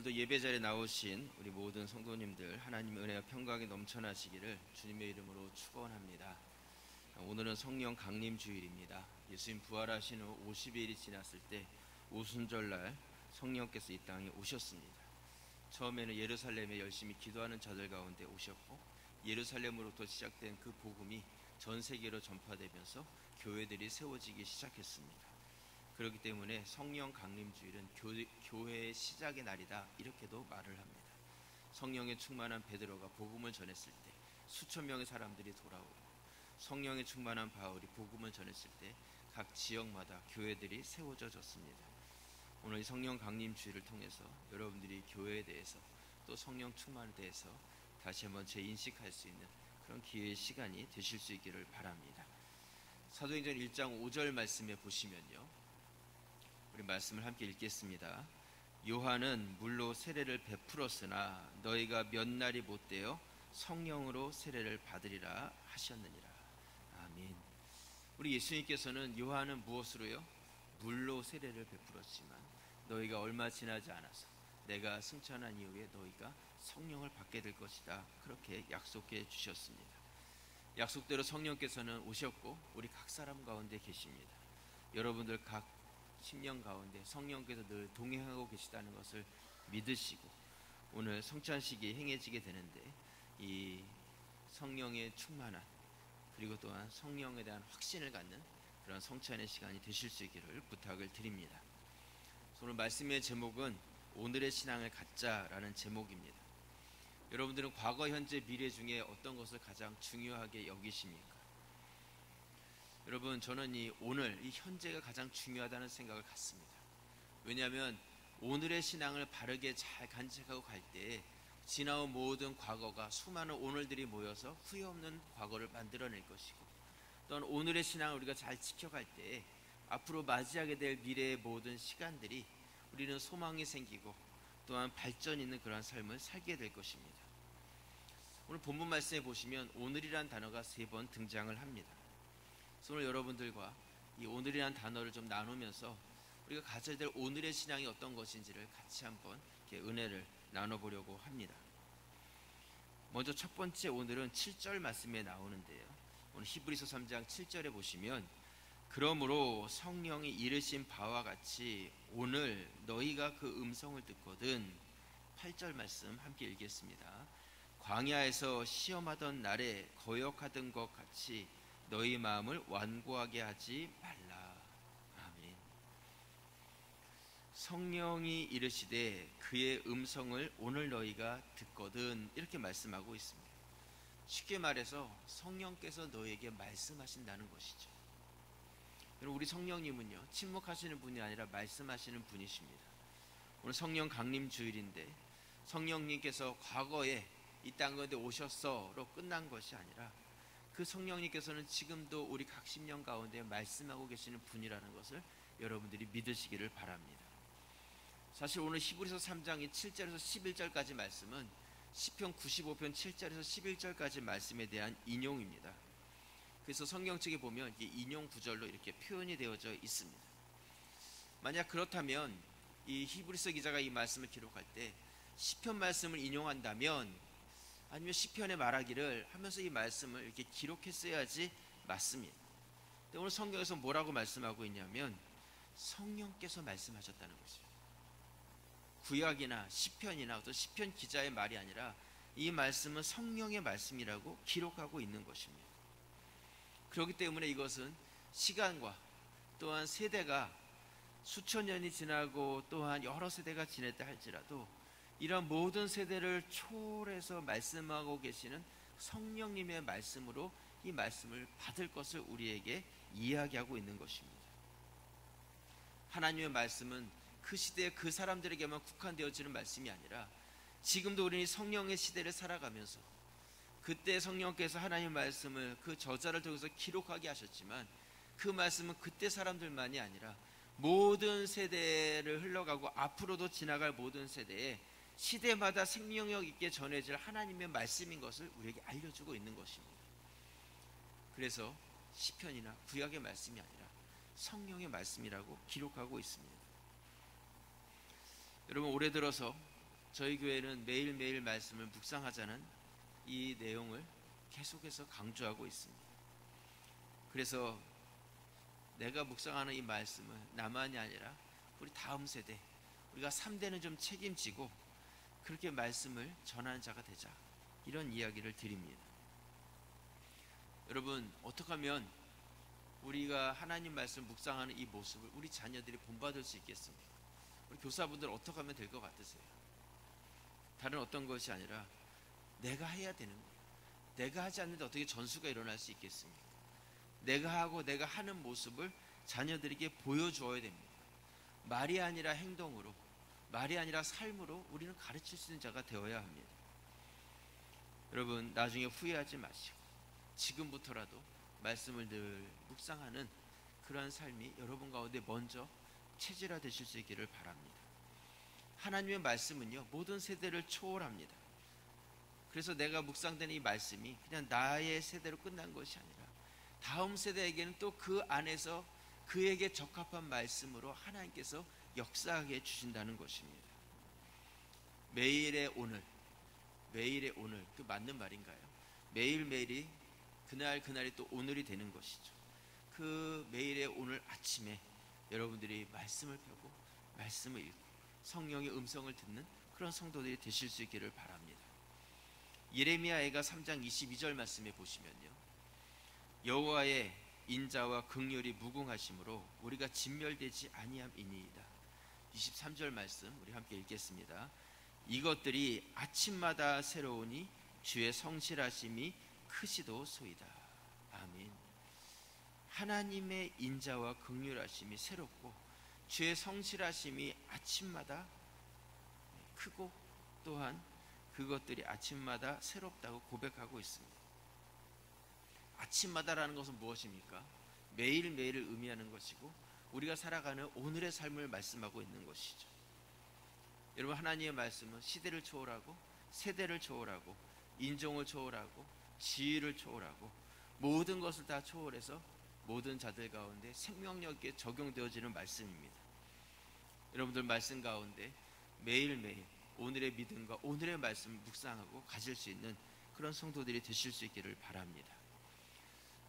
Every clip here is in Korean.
오늘도 예배 자리에 나오신 우리 모든 성도님들 하나님의 은혜와 평강이 넘쳐나시기를 주님의 이름으로 축원합니다. 오늘은 성령 강림 주일입니다. 예수님 부활하신 후 50일이 지났을 때 오순절날 성령께서 이 땅에 오셨습니다. 처음에는 예루살렘에 열심히 기도하는 자들 가운데 오셨고, 예루살렘으로부터 시작된 그 복음이 전 세계로 전파되면서 교회들이 세워지기 시작했습니다. 그렇기 때문에 성령 강림주일은 교회의 시작의 날이다, 이렇게도 말을 합니다. 성령에 충만한 베드로가 복음을 전했을 때 수천 명의 사람들이 돌아오고, 성령에 충만한 바울이 복음을 전했을 때 각 지역마다 교회들이 세워졌습니다. 오늘 성령 강림주일을 통해서 여러분들이 교회에 대해서 또 성령 충만에 대해서 다시 한번 재인식할 수 있는 그런 기회의 시간이 되실 수 있기를 바랍니다. 사도행전 1장 5절 말씀에 보시면요, 우리 말씀을 함께 읽겠습니다. 요한은 물로 세례를 베풀었으나 너희가 몇 날이 못되어 성령으로 세례를 받으리라 하셨느니라. 아멘. 우리 예수님께서는 요한은 무엇으로요? 물로 세례를 베풀었지만 너희가 얼마 지나지 않아서 내가 승천한 이후에 너희가 성령을 받게 될 것이다, 그렇게 약속해 주셨습니다. 약속대로 성령께서는 오셨고 우리 각 사람 가운데 계십니다. 여러분들 각 심령 가운데 성령께서 늘 동행하고 계시다는 것을 믿으시고 오늘 성찬식이 행해지게 되는데 이 성령의 충만한, 그리고 또한 성령에 대한 확신을 갖는 그런 성찬의 시간이 되실 수 있기를 부탁을 드립니다. 오늘 말씀의 제목은 오늘의 신앙을 갖자라는 제목입니다. 여러분들은 과거, 현재, 미래 중에 어떤 것을 가장 중요하게 여기십니까? 여러분, 저는 이 오늘, 이 현재가 가장 중요하다는 생각을 갖습니다. 왜냐하면 오늘의 신앙을 바르게 잘 간직하고 갈 때 지나온 모든 과거가 수많은 오늘들이 모여서 후회 없는 과거를 만들어낼 것이고, 또한 오늘의 신앙을 우리가 잘 지켜갈 때 앞으로 맞이하게 될 미래의 모든 시간들이 우리는 소망이 생기고 또한 발전 있는 그러한 삶을 살게 될 것입니다. 오늘 본문 말씀에 보시면 오늘이란 단어가 3번 등장을 합니다. 오늘 여러분들과 이 오늘이라는 단어를 좀 나누면서 우리가 가져야 될 오늘의 신앙이 어떤 것인지를 같이 한번 이렇게 은혜를 나눠보려고 합니다. 먼저 첫 번째, 오늘은 7절 말씀에 나오는데요, 오늘 히브리서 3장 7절에 보시면 그러므로 성령이 이르신 바와 같이 오늘 너희가 그 음성을 듣거든, 8절 말씀 함께 읽겠습니다. 광야에서 시험하던 날에 거역하던 것 같이 너희 마음을 완고하게 하지 말라. 아멘. 성령이 이르시되 그의 음성을 오늘 너희가 듣거든, 이렇게 말씀하고 있습니다. 쉽게 말해서 성령께서 너희에게 말씀하신다는 것이죠. 우리 성령님은요, 침묵하시는 분이 아니라 말씀하시는 분이십니다. 오늘 성령 강림 주일인데 성령님께서 과거에 이 땅 가운데 오셨어로 끝난 것이 아니라 그 성령님께서는 지금도 우리 각 심령 가운데 말씀하고 계시는 분이라는 것을 여러분들이 믿으시기를 바랍니다. 사실 오늘 히브리서 3장이 7절에서 11절까지 말씀은 시편 95편 7절에서 11절까지 말씀에 대한 인용입니다. 그래서 성경책에 보면 이게 인용 구절로 이렇게 표현이 되어져 있습니다. 만약 그렇다면 이 히브리서 기자가 이 말씀을 기록할 때 시편 말씀을 인용한다면, 아니면 시편에 말하기를 하면서 이 말씀을 이렇게 기록했어야지 맞습니다. 근데 오늘 성경에서 뭐라고 말씀하고 있냐면 성령께서 말씀하셨다는 것이죠. 구약이나 시편이나 어떤 시편 기자의 말이 아니라 이 말씀은 성령의 말씀이라고 기록하고 있는 것입니다. 그렇기 때문에 이것은 시간과 또한 세대가 수천 년이 지나고 또한 여러 세대가 지냈다 할지라도 이런 모든 세대를 초월해서 말씀하고 계시는 성령님의 말씀으로 이 말씀을 받을 것을 우리에게 이야기하고 있는 것입니다. 하나님의 말씀은 그 시대에 그 사람들에게만 국한되어지는 말씀이 아니라 지금도 우리는 성령의 시대를 살아가면서 그때 성령께서 하나님의 말씀을 그 저자를 통해서 기록하게 하셨지만 그 말씀은 그때 사람들만이 아니라 모든 세대를 흘러가고 앞으로도 지나갈 모든 세대에 시대마다 생명력 있게 전해질 하나님의 말씀인 것을 우리에게 알려주고 있는 것입니다. 그래서 시편이나 구약의 말씀이 아니라 성령의 말씀이라고 기록하고 있습니다. 여러분, 올해 들어서 저희 교회는 매일매일 말씀을 묵상하자는 이 내용을 계속해서 강조하고 있습니다. 그래서 내가 묵상하는 이 말씀을 나만이 아니라 우리 다음 세대, 우리가 3대는 좀 책임지고 그렇게 말씀을 전하는 자가 되자, 이런 이야기를 드립니다. 여러분, 어떻게 하면 우리가 하나님 말씀 묵상하는 이 모습을 우리 자녀들이 본받을 수 있겠습니까? 우리 교사분들 어떻게 하면 될 것 같으세요? 다른 어떤 것이 아니라 내가 해야 되는 거예요. 내가 하지 않는데 어떻게 전수가 일어날 수 있겠습니까? 내가 하고 내가 하는 모습을 자녀들에게 보여주어야 됩니다. 말이 아니라 행동으로, 말이 아니라 삶으로 우리는 가르칠 수 있는 자가 되어야 합니다. 여러분, 나중에 후회하지 마시고 지금부터라도 말씀을 늘 묵상하는 그러한 삶이 여러분 가운데 먼저 체질화되실 수 있기를 바랍니다. 하나님의 말씀은요, 모든 세대를 초월합니다. 그래서 내가 묵상되는 이 말씀이 그냥 나의 세대로 끝난 것이 아니라 다음 세대에게는 또 그 안에서 그에게 적합한 말씀으로 하나님께서 역사하게 해주신다는 것입니다. 매일의 오늘, 매일의 오늘, 그 맞는 말인가요? 매일매일이 그날이 또 오늘이 되는 것이죠. 그 매일의 오늘 아침에 여러분들이 말씀을 펴고 말씀을 읽고 성령의 음성을 듣는 그런 성도들이 되실 수 있기를 바랍니다. 예레미야가 3장 22절 말씀에 보시면요, 여호와의 인자와 긍휼이 무궁하심으로 우리가 진멸되지 아니함이니이다. 23절 말씀 우리 함께 읽겠습니다. 이것들이 아침마다 새로우니 주의 성실하심이 크시도소이다. 아멘. 하나님의 인자와 긍휼하심이 새롭고 주의 성실하심이 아침마다 크고 또한 그것들이 아침마다 새롭다고 고백하고 있습니다. 아침마다라는 것은 무엇입니까? 매일매일을 의미하는 것이고 우리가 살아가는 오늘의 삶을 말씀하고 있는 것이죠. 여러분, 하나님의 말씀은 시대를 초월하고 세대를 초월하고 인종을 초월하고 지위를 초월하고 모든 것을 다 초월해서 모든 자들 가운데 생명력 있게 적용되어지는 말씀입니다. 여러분들 말씀 가운데 매일매일 오늘의 믿음과 오늘의 말씀을 묵상하고 가질 수 있는 그런 성도들이 되실 수 있기를 바랍니다.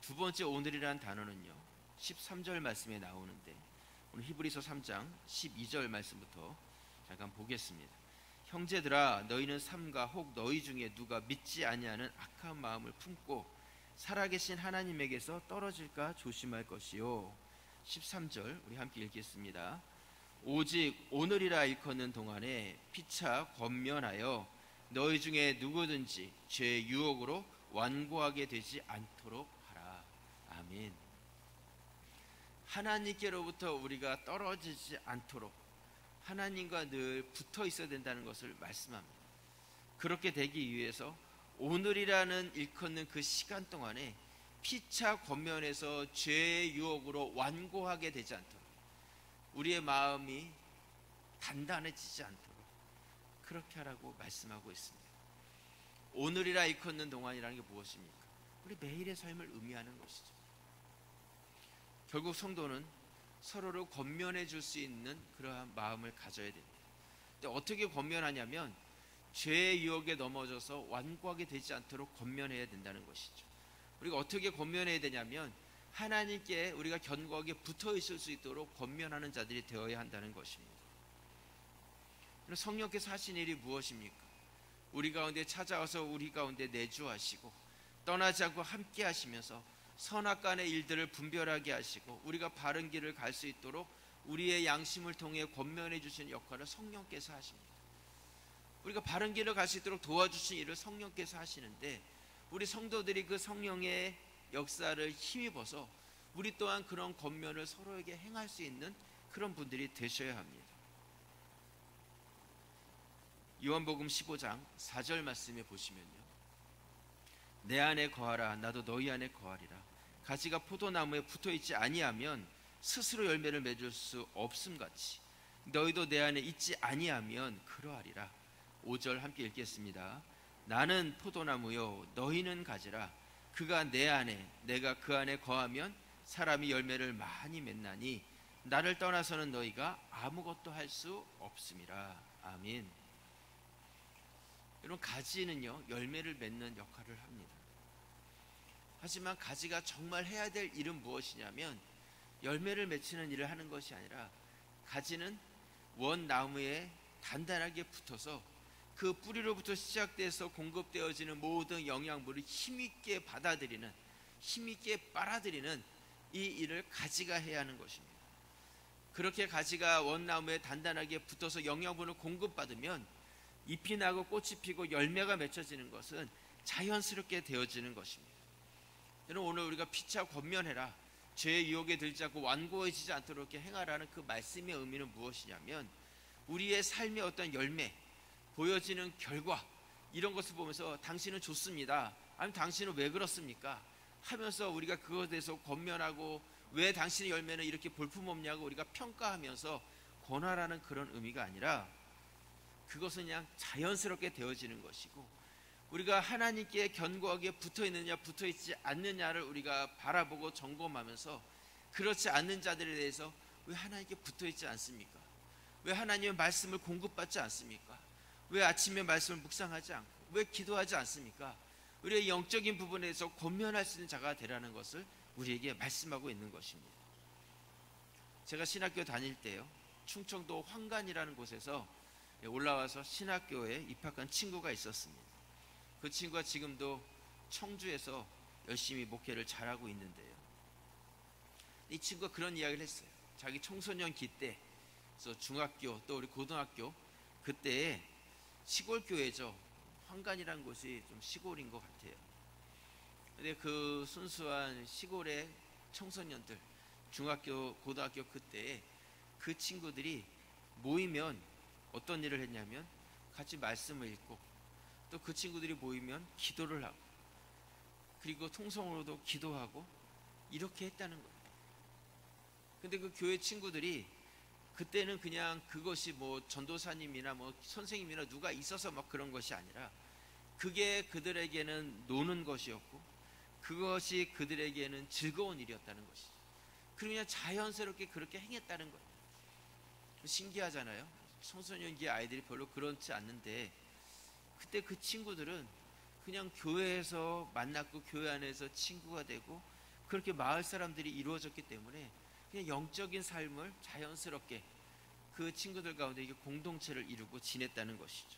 두 번째 오늘이라는 단어는요, 13절 말씀에 나오는데 오늘 히브리서 3장 12절 말씀부터 잠깐 보겠습니다. 형제들아, 너희는 삼가 혹 너희 중에 누가 믿지 아니하는 악한 마음을 품고 살아계신 하나님에게서 떨어질까 조심할 것이요. 13절 우리 함께 읽겠습니다. 오직 오늘이라 일컫는 동안에 피차 권면하여 너희 중에 누구든지 죄의 유혹으로 완고하게 되지 않도록 하라. 아멘. 하나님께로부터 우리가 떨어지지 않도록 하나님과 늘 붙어 있어야 된다는 것을 말씀합니다. 그렇게 되기 위해서 오늘이라는 일컫는 그 시간 동안에 피차 권면해서 죄의 유혹으로 완고하게 되지 않도록, 우리의 마음이 단단해지지 않도록 그렇게 하라고 말씀하고 있습니다. 오늘이라 일컫는 동안이라는 게 무엇입니까? 우리 매일의 삶을 의미하는 것이죠. 결국 성도는 서로를 권면해 줄 수 있는 그러한 마음을 가져야 됩니다. 근데 어떻게 권면하냐면 죄의 유혹에 넘어져서 완고하게 되지 않도록 권면해야 된다는 것이죠. 우리가 어떻게 권면해야 되냐면 하나님께 우리가 견고하게 붙어 있을 수 있도록 권면하는 자들이 되어야 한다는 것입니다. 성령께서 하신 일이 무엇입니까? 우리 가운데 찾아와서 우리 가운데 내주하시고 떠나지 않고 함께 하시면서 선악간의 일들을 분별하게 하시고 우리가 바른 길을 갈 수 있도록 우리의 양심을 통해 권면해 주시는 역할을 성령께서 하십니다. 우리가 바른 길을 갈 수 있도록 도와주신 일을 성령께서 하시는데 우리 성도들이 그 성령의 역사를 힘입어서 우리 또한 그런 권면을 서로에게 행할 수 있는 그런 분들이 되셔야 합니다. 요한복음 15장 4절 말씀에 보시면요, 내 안에 거하라 나도 너희 안에 거하리라. 가지가 포도나무에 붙어있지 아니하면 스스로 열매를 맺을 수 없음같이 너희도 내 안에 있지 아니하면 그러하리라. 5절 함께 읽겠습니다. 나는 포도나무요 너희는 가지라. 그가 내 안에 내가 그 안에 거하면 사람이 열매를 많이 맺나니 나를 떠나서는 너희가 아무것도 할 수 없음이라. 아멘. 여러분, 가지는요 열매를 맺는 역할을 합니다. 하지만 가지가 정말 해야 될 일은 무엇이냐면 열매를 맺히는 일을 하는 것이 아니라, 가지는 원나무에 단단하게 붙어서 그 뿌리로부터 시작돼서 공급되어지는 모든 영양분을 힘있게 받아들이는, 힘있게 빨아들이는 이 일을 가지가 해야 하는 것입니다. 그렇게 가지가 원나무에 단단하게 붙어서 영양분을 공급받으면 잎이 나고 꽃이 피고 열매가 맺혀지는 것은 자연스럽게 되어지는 것입니다. 여러분, 오늘 우리가 피차 권면해라, 죄의 유혹에 들지 않고 완고해지지 않도록 이렇게 행하라는 그 말씀의 의미는 무엇이냐면, 우리의 삶의 어떤 열매, 보여지는 결과, 이런 것을 보면서 당신은 좋습니다, 아니면 당신은 왜 그렇습니까 하면서 우리가 그것에 대해서 권면하고, 왜 당신의 열매는 이렇게 볼품없냐고 우리가 평가하면서 권하라는 그런 의미가 아니라, 그것은 그냥 자연스럽게 되어지는 것이고, 우리가 하나님께 견고하게 붙어있느냐 붙어있지 않느냐를 우리가 바라보고 점검하면서, 그렇지 않는 자들에 대해서 왜 하나님께 붙어있지 않습니까? 왜 하나님의 말씀을 공급받지 않습니까? 왜 아침에 말씀을 묵상하지 않고 왜 기도하지 않습니까? 우리의 영적인 부분에서 권면할 수 있는 자가 되라는 것을 우리에게 말씀하고 있는 것입니다. 제가 신학교 다닐 때요, 충청도 황간이라는 곳에서 올라와서 신학교에 입학한 친구가 있었습니다. 그 친구가 지금도 청주에서 열심히 목회를 잘하고 있는데요, 이 친구가 그런 이야기를 했어요. 자기 청소년기 때, 그래서 중학교 또 우리 고등학교 그때에 시골 교회죠, 황간이라는 곳이 좀 시골인 것 같아요. 근데 그 순수한 시골의 청소년들, 중학교 고등학교 그때에 그 친구들이 모이면 어떤 일을 했냐면, 같이 말씀을 읽고, 또 그 친구들이 모이면 기도를 하고, 그리고 통성으로도 기도하고, 이렇게 했다는 거예요. 근데 그 교회 친구들이 그때는 그냥 그것이 뭐 전도사님이나 뭐 선생님이나 누가 있어서 막 그런 것이 아니라, 그게 그들에게는 노는 것이었고, 그것이 그들에게는 즐거운 일이었다는 것이죠. 그리고 그냥 자연스럽게 그렇게 행했다는 거예요. 신기하잖아요. 청소년기 아이들이 별로 그렇지 않는데, 그때 그 친구들은 그냥 교회에서 만났고 교회 안에서 친구가 되고, 그렇게 마을 사람들이 이루어졌기 때문에 그냥 영적인 삶을 자연스럽게 그 친구들 가운데 이게 공동체를 이루고 지냈다는 것이죠.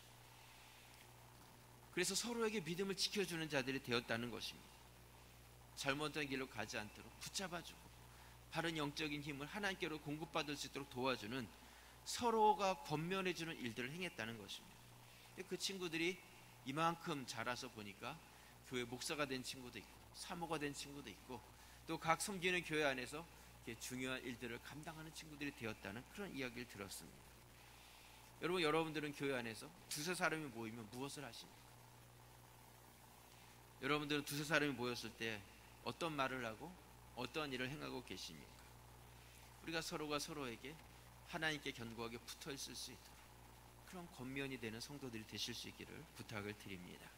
그래서 서로에게 믿음을 지켜주는 자들이 되었다는 것입니다. 잘못된 길로 가지 않도록 붙잡아주고, 바른 영적인 힘을 하나님께로 공급받을 수 있도록 도와주는, 서로가 권면해주는 일들을 행했다는 것입니다. 그 친구들이 이만큼 자라서 보니까 교회 목사가 된 친구도 있고, 사모가 된 친구도 있고, 또 각 섬기는 교회 안에서 중요한 일들을 감당하는 친구들이 되었다는 그런 이야기를 들었습니다. 여러분, 여러분들은 교회 안에서 두세 사람이 모이면 무엇을 하십니까? 여러분들은 두세 사람이 모였을 때 어떤 말을 하고 어떤 일을 행하고 계십니까? 우리가 서로가 서로에게 하나님께 견고하게 붙어 있을 수 있도록 그런 권면이 되는 성도들이 되실 수 있기를 부탁을 드립니다.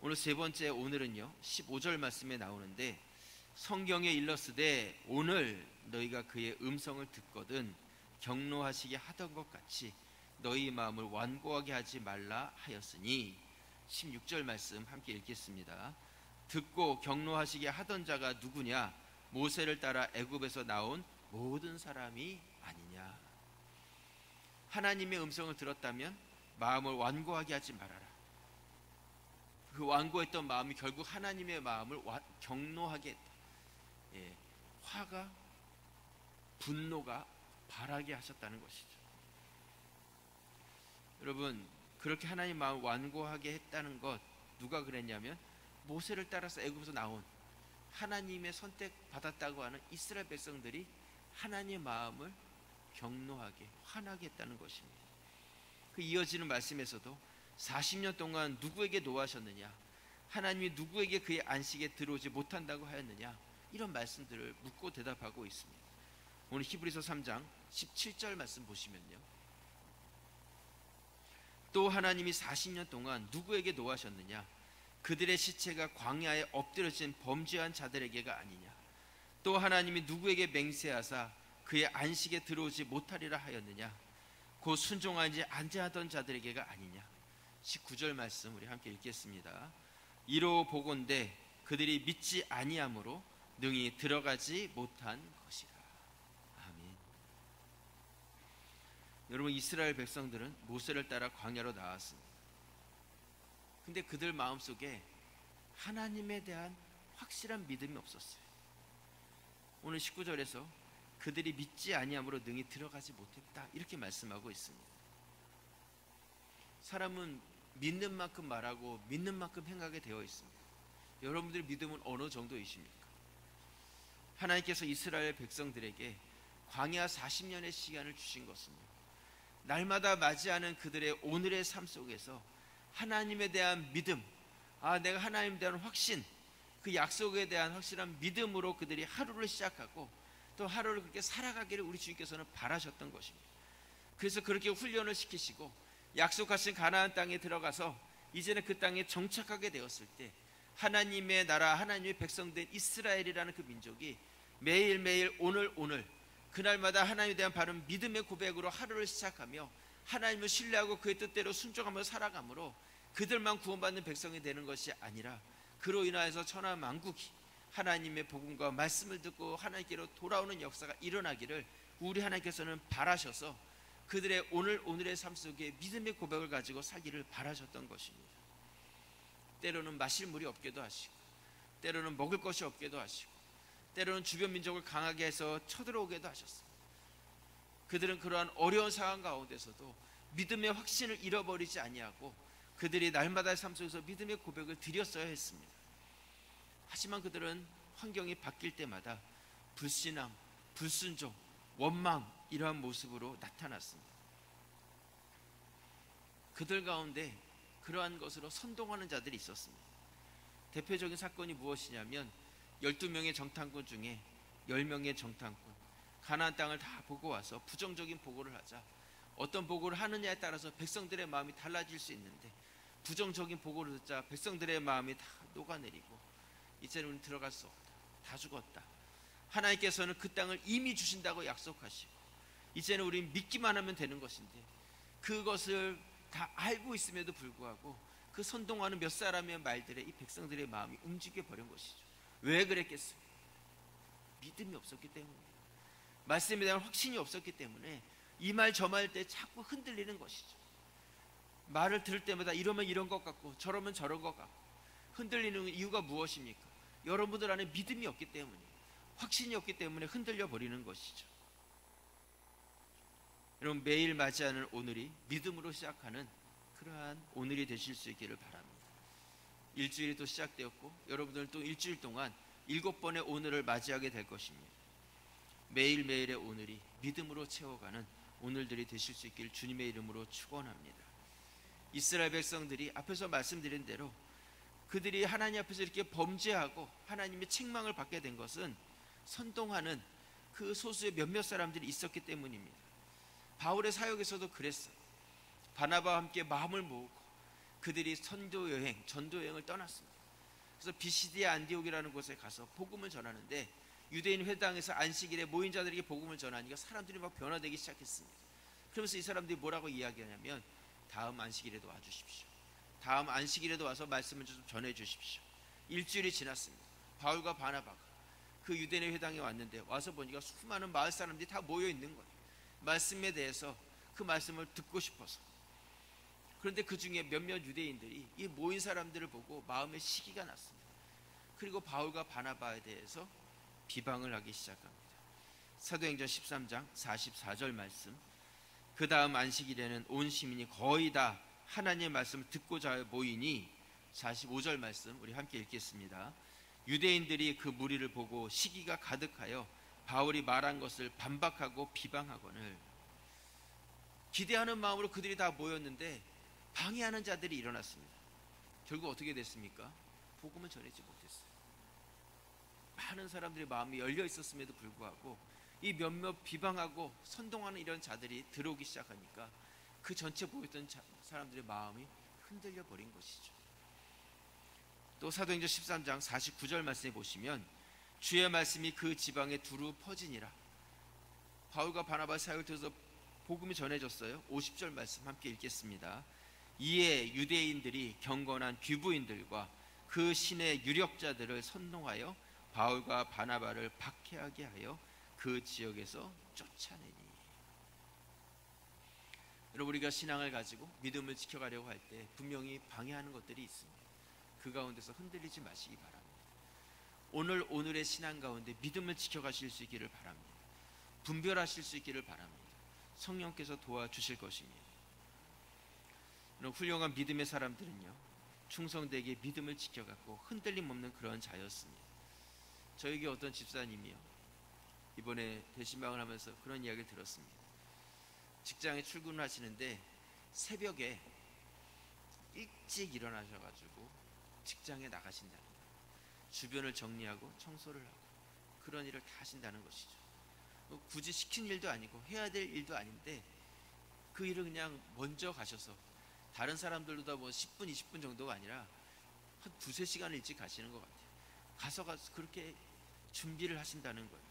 오늘 세 번째, 오늘은요 15절 말씀에 나오는데, 성경에 일렀으되 오늘 너희가 그의 음성을 듣거든 경노하시게 하던 것 같이 너희 마음을 완고하게 하지 말라 하였으니, 16절 말씀 함께 읽겠습니다. 듣고 경노하시게 하던 자가 누구냐? 모세를 따라 애굽에서 나온 모든 사람이 아니냐. 하나님의 음성을 들었다면 마음을 완고하게 하지 말아라. 그 완고했던 마음이 결국 하나님의 마음을 경노하게 했다. 화가, 분노가 발하게 하셨다는 것이죠. 여러분, 그렇게 하나님 마음을 완고하게 했다는 것, 누가 그랬냐면 모세를 따라서 애굽에서 나온, 하나님의 선택받았다고 하는 이스라엘 백성들이 하나님의 마음을 경노하게, 화나게 했다는 것입니다. 그 이어지는 말씀에서도 40년 동안 누구에게 노하셨느냐, 하나님이 누구에게 그의 안식에 들어오지 못한다고 하였느냐, 이런 말씀들을 묻고 대답하고 있습니다. 오늘 히브리서 3장 17절 말씀 보시면요, 또 하나님이 40년 동안 누구에게 노하셨느냐, 그들의 시체가 광야에 엎드려진 범죄한 자들에게가 아니냐, 또 하나님이 누구에게 맹세하사 그의 안식에 들어오지 못하리라 하였느냐, 곧 순종하지 아니하던 자들에게가 아니냐. 19절 말씀 우리 함께 읽겠습니다. 이로 보건대 그들이 믿지 아니함으로 능히 들어가지 못한 것이라. 아멘. 여러분, 이스라엘 백성들은 모세를 따라 광야로 나왔습니다. 근데 그들 마음속에 하나님에 대한 확실한 믿음이 없었어요. 오늘 19절에서 그들이 믿지 아니함으로 능히 들어가지 못했다, 이렇게 말씀하고 있습니다. 사람은 믿는 만큼 말하고 믿는 만큼 행하게 되어 있습니다. 여러분들의 믿음은 어느 정도이십니까? 하나님께서 이스라엘 백성들에게 광야 40년의 시간을 주신 것은 날마다 맞이하는 그들의 오늘의 삶 속에서 하나님에 대한 믿음, 내가 하나님에 대한 확신, 그 약속에 대한 확실한 믿음으로 그들이 하루를 시작하고 또 하루를 그렇게 살아가기를 우리 주님께서는 바라셨던 것입니다. 그래서 그렇게 훈련을 시키시고 약속하신 가나안 땅에 들어가서 이제는 그 땅에 정착하게 되었을 때 하나님의 나라, 하나님의 백성된 이스라엘이라는 그 민족이 매일매일 오늘 그날마다 하나님에 대한 바른 믿음의 고백으로 하루를 시작하며 하나님을 신뢰하고 그의 뜻대로 순종하며 살아가므로 그들만 구원받는 백성이 되는 것이 아니라 그로 인하여서 천하 만국이 하나님의 복음과 말씀을 듣고 하나님께로 돌아오는 역사가 일어나기를 우리 하나님께서는 바라셔서 그들의 오늘의 삶 속에 믿음의 고백을 가지고 살기를 바라셨던 것입니다. 때로는 마실 물이 없게도 하시고, 때로는 먹을 것이 없게도 하시고, 때로는 주변 민족을 강하게 해서 쳐들어오게도 하셨습니다. 그들은 그러한 어려운 상황 가운데서도 믿음의 확신을 잃어버리지 아니하고 그들이 날마다의 삶 속에서 믿음의 고백을 드렸어야 했습니다. 하지만 그들은 환경이 바뀔 때마다 불신앙, 불순종, 원망, 이러한 모습으로 나타났습니다. 그들 가운데 그러한 것으로 선동하는 자들이 있었습니다. 대표적인 사건이 무엇이냐면 12명의 정탐꾼 중에 10명의 정탐꾼, 가나안 땅을 다 보고 와서 부정적인 보고를 하자 어떤 보고를 하느냐에 따라서 백성들의 마음이 달라질 수 있는데 부정적인 보고를 듣자 백성들의 마음이 다 녹아내리고 이제는 우리는 들어갈 수 없다, 다 죽었다, 하나님께서는 그 땅을 이미 주신다고 약속하시고 이제는 우리는 믿기만 하면 되는 것인데 그것을 다 알고 있음에도 불구하고 그 선동하는 몇 사람의 말들에 이 백성들의 마음이 움직여 버린 것이죠. 왜 그랬겠어요? 믿음이 없었기 때문에, 말씀에 대한 확신이 없었기 때문에 이 말 저 말 때 자꾸 흔들리는 것이죠. 말을 들을 때마다 이러면 이런 것 같고 저러면 저런 것 같고 흔들리는 이유가 무엇입니까? 여러분들 안에 믿음이 없기 때문에, 확신이 없기 때문에 흔들려 버리는 것이죠. 여러분, 매일 맞이하는 오늘이 믿음으로 시작하는 그러한 오늘이 되실 수 있기를 바랍니다. 일주일이 또 시작되었고 여러분들은 또 일주일 동안 7번의 오늘을 맞이하게 될 것입니다. 매일매일의 오늘이 믿음으로 채워가는 오늘들이 되실 수 있기를 주님의 이름으로 축원합니다. 이스라엘 백성들이 앞에서 말씀드린 대로 그들이 하나님 앞에서 이렇게 범죄하고 하나님의 책망을 받게 된 것은 선동하는 그 소수의 몇몇 사람들이 있었기 때문입니다. 바울의 사역에서도 그랬어요. 바나바와 함께 마음을 모으고 그들이 전도여행을 떠났습니다. 그래서 비시디아 안디옥이라는 곳에 가서 복음을 전하는데 유대인 회당에서 안식일에 모인 자들에게 복음을 전하니까 사람들이 막 변화되기 시작했습니다. 그러면서 이 사람들이 뭐라고 이야기하냐면 다음 안식일에도 와주십시오, 다음 안식일에도 와서 말씀을 좀 전해주십시오. 일주일이 지났습니다. 바울과 바나바가 그 유대인 회당에 왔는데 와서 보니까 수많은 마을 사람들이 다 모여 있는 거예요. 말씀에 대해서 그 말씀을 듣고 싶어서. 그런데 그 중에 몇몇 유대인들이 이 모인 사람들을 보고 마음에 시기가 났습니다. 그리고 바울과 바나바에 대해서 비방을 하기 시작합니다. 사도행전 13장 44절 말씀, 그 다음 안식일에는 온 시민이 거의 다 하나님의 말씀을 듣고자 모이니, 45절 말씀 우리 함께 읽겠습니다. 유대인들이 그 무리를 보고 시기가 가득하여 바울이 말한 것을 반박하고 비방하거늘. 기대하는 마음으로 그들이 다 모였는데 방해하는 자들이 일어났습니다. 결국 어떻게 됐습니까? 복음을 전하지 못했어요. 많은 사람들의 마음이 열려 있었음에도 불구하고 이 몇몇 비방하고 선동하는 이런 자들이 들어오기 시작하니까 그 전체 모였던 사람들의 마음이 흔들려 버린 것이죠. 또 사도행전 13장 49절 말씀에 보시면 주의 말씀이 그 지방에 두루 퍼지니라. 바울과 바나바의 사역을 통해서 복음이 전해졌어요. 50절 말씀 함께 읽겠습니다. 이에 유대인들이 경건한 귀부인들과 그 신의 유력자들을 선동하여 바울과 바나바를 박해하게 하여 그 지역에서 쫓아내니. 여러분, 우리가 신앙을 가지고 믿음을 지켜가려고 할 때 분명히 방해하는 것들이 있습니다. 그 가운데서 흔들리지 마시기 바랍니다. 오늘의 신앙 가운데 믿음을 지켜가실 수 있기를 바랍니다. 분별하실 수 있기를 바랍니다. 성령께서 도와주실 것입니다. 훌륭한 믿음의 사람들은요, 충성되게 믿음을 지켜갖고 흔들림 없는 그런 자였습니다. 저에게 어떤 집사님이요, 이번에 대신방을 하면서 그런 이야기를 들었습니다. 직장에 출근을 하시는데 새벽에 일찍 일어나셔가지고 직장에 나가신다는 거예요. 주변을 정리하고 청소를 하고 그런 일을 다 하신다는 것이죠. 굳이 시킨 일도 아니고 해야 될 일도 아닌데 그 일을 그냥 먼저 가셔서, 다른 사람들보다 뭐 10분 20분 정도가 아니라 한 두세 시간 일찍 가시는 것 같아요. 가서 그렇게 준비를 하신다는 거예요.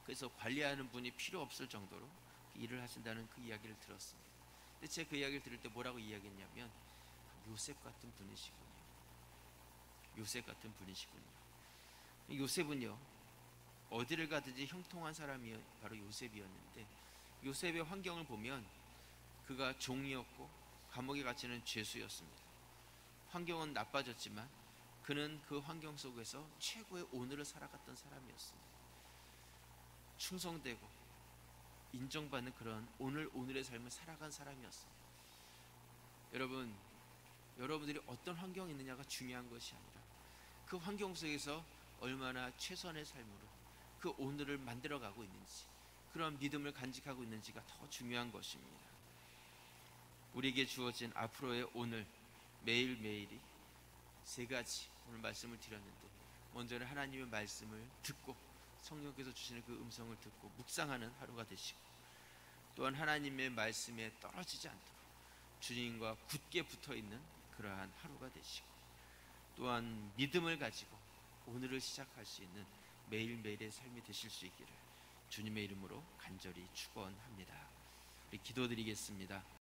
그래서 관리하는 분이 필요 없을 정도로 일을 하신다는 그 이야기를 들었습니다. 근데 제가 그 이야기를 들을 때 뭐라고 이야기했냐면, 요셉 같은 분이시군요. 요셉 같은 분이시군요. 요셉은요, 어디를 가든지 형통한 사람이 바로 요셉이었는데, 요셉의 환경을 보면 그가 종이었고 감옥에 갇히는 죄수였습니다. 환경은 나빠졌지만 그는 그 환경 속에서 최고의 오늘을 살아갔던 사람이었습니다. 충성되고 인정받는 그런 오늘의 삶을 살아간 사람이었습니다. 여러분들이 어떤 환경에 있느냐가 중요한 것이 아니라 그 환경 속에서 얼마나 최선의 삶으로 그 오늘을 만들어가고 있는지, 그런 믿음을 간직하고 있는지가 더 중요한 것입니다. 우리에게 주어진 앞으로의 오늘, 매일매일이 세 가지 오늘 말씀을 드렸는데, 먼저는 하나님의 말씀을 듣고 성령께서 주시는 그 음성을 듣고 묵상하는 하루가 되시고, 또한 하나님의 말씀에 떨어지지 않도록 주님과 굳게 붙어있는 그러한 하루가 되시고, 또한 믿음을 가지고 오늘을 시작할 수 있는 매일매일의 삶이 되실 수 있기를 주님의 이름으로 간절히 축원합니다. 우리 기도드리겠습니다.